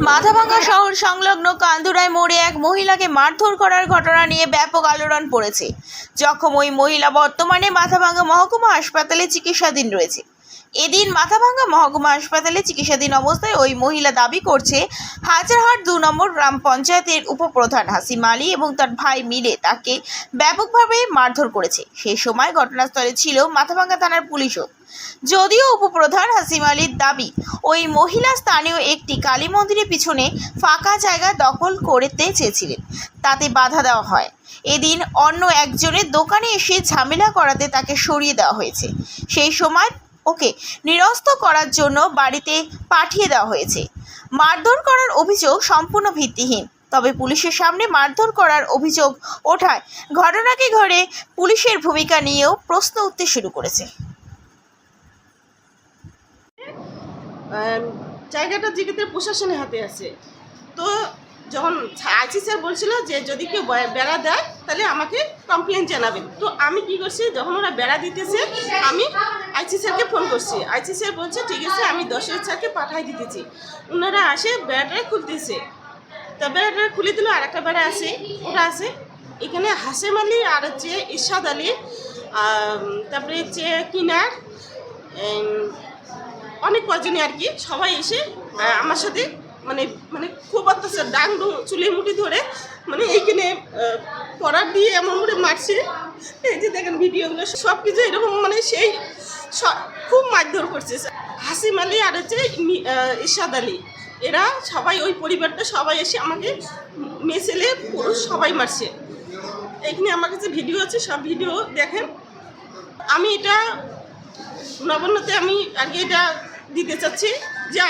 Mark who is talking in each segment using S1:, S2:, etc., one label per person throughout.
S1: মাথাভাঙ্গা শহর সংলগ্ন কান্দুরায় মোড়ে এক মহিলাকে মারধর করার ঘটনা নিয়ে ব্যাপক আলোড়ন পড়েছে। জখম ওই মহিলা বর্তমানে মাথাভাঙ্গা মহকুমা হাসপাতালে চিকিৎসাধীন রয়েছে। এদিন মাথাভাঙ্গা মহকুমা হাসপাতালে চিকিৎসাধীন অবস্থায় ওই মহিলা দাবি করছে হাজারহাট ২ নম্বর গ্রাম পঞ্চায়েতের উপপ্রধান হাসিম আলী এবং তার ভাই মিলে তাকে ব্যাপকভাবে মারধর করেছে। সেই সময় ঘটনাস্থলে ছিল মাথাভাঙ্গা থানার পুলিশও। যদিও উপপ্রধান হাসিম আলীর দাবি ওই মহিলা স্থানীয় একটি কালী মন্দিরের পিছনে ফাঁকা জায়গা দখল করতে চেয়েছিলেন, তাতে বাধা দেওয়া হয়। এদিন অন্য একজনের দোকানে এসে ঝামেলা করাতে তাকে সরিয়ে দেওয়া হয়েছে। সেই সময় ওকে নিরস্ত করার জন্য বাড়িতে পাঠিয়ে দেওয়া হয়েছে। মারধর করার অভিযোগ সম্পূর্ণ ভিত্তিহীন, তবে পুলিশের সামনে মারধর করার অভিযোগ ওঠায় ঘটনাকে ঘিরে পুলিশের ভূমিকা নিয়েও প্রশ্ন উঠতে শুরু করেছে।
S2: জায়গাটা যেক্ষেত্রে প্রশাসনের হাতে আছে, তো যখন আইসি স্যার বলছিল যে যদি কেউ বেড়া দেয় তাহলে আমাকে কমপ্লেন জানাবেন। তো আমি কি করছি, যখন ওরা বেড়া দিতেছে আমি আইসি স্যারকে ফোন করছি। আইসি স্যার বলছে ঠিক আছে, আমি দশের স্যারকে পাঠাই দিতেছি। ওনারা আসে বেড়াটা খুলতেছে, তো বেড়াটা খুলে দিল। আর একটা বেড়া আছে, ওটা আছে এখানে হাসিম আলী আর হচ্ছে ইরশাদ আলী, তারপরে হচ্ছে কিনার, অনেক কজনই আর কি, সবাই এসে আমার সাথে মানে মানে খুব অত্যাচার, ডাং চুলে মুঠি ধরে মানে এইখানে পড়ার দিয়ে এমন করে মারছে। এই যে দেখেন ভিডিওগুলো সব কিছু এরকম, মানে সেই খুব মারধর করছে। হাসিম আলী আর হচ্ছে ইরশাদ আলী, এরা সবাই ওই পরিবারটা সবাই এসে আমাকে মেয়ে ছেলে পুরুষ সবাই মারছে। এইখানে আমার কাছে ভিডিও আছে, সব ভিডিও দেখেন। আমি এটা নবান্নতে আমি আগে এটা দিতে চাচ্ছি যে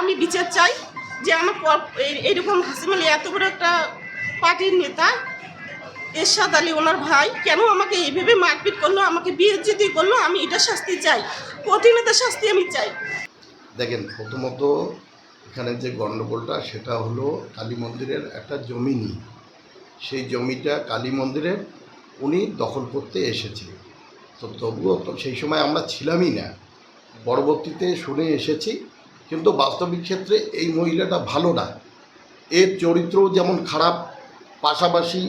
S2: আমি বিচার চাই যে আমার এইরকম হাসিম আলী এত বড় একটা পার্টির নেতা, ইরশাদ আলী ওনার ভাই কেন আমাকে এইভাবে মারপিট করলো, আমাকে বেইজ্জতি করলো। আমি এটা শাস্তি চাই, কঠিনতা শাস্তি আমি চাই।
S3: দেখেন, প্রথমত এখানে যে গণ্ডগোলটা সেটা হলো কালী মন্দিরের একটা জমি নিয়ে। সেই জমিটা কালী মন্দিরের উনি দখল করতে এসেছে। তো তবুও তো সেই সময় আমরা ছিলামই না, পরবর্তীতে শুনে এসেছি। কিন্তু বাস্তবিক ক্ষেত্রে এই মহিলাটা ভালো না, এর চরিত্র যেমন খারাপ, পাশাপাশি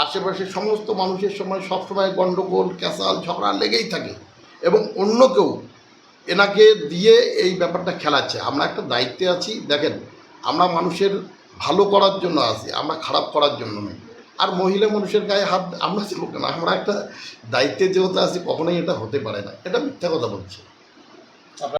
S3: আশেপাশের সমস্ত মানুষের সময় সবসময় গণ্ডগোল ক্যাসাল ঝগড়া লেগেই থাকে এবং অন্য কেউ এনাকে দিয়ে এই ব্যাপারটা খেলাচ্ছে। আমরা একটা দায়িত্বে আছি। দেখেন, আমরা মানুষের ভালো করার জন্য আছি, আমরা খারাপ করার জন্য নই। আর মহিলা মানুষের গায়ে হাত আমরা ছিল কেন, আমরা একটা দায়িত্বে যেহেতু আছি, কখনোই এটা হতে পারে না। এটা মিথ্যা কথা বলছে।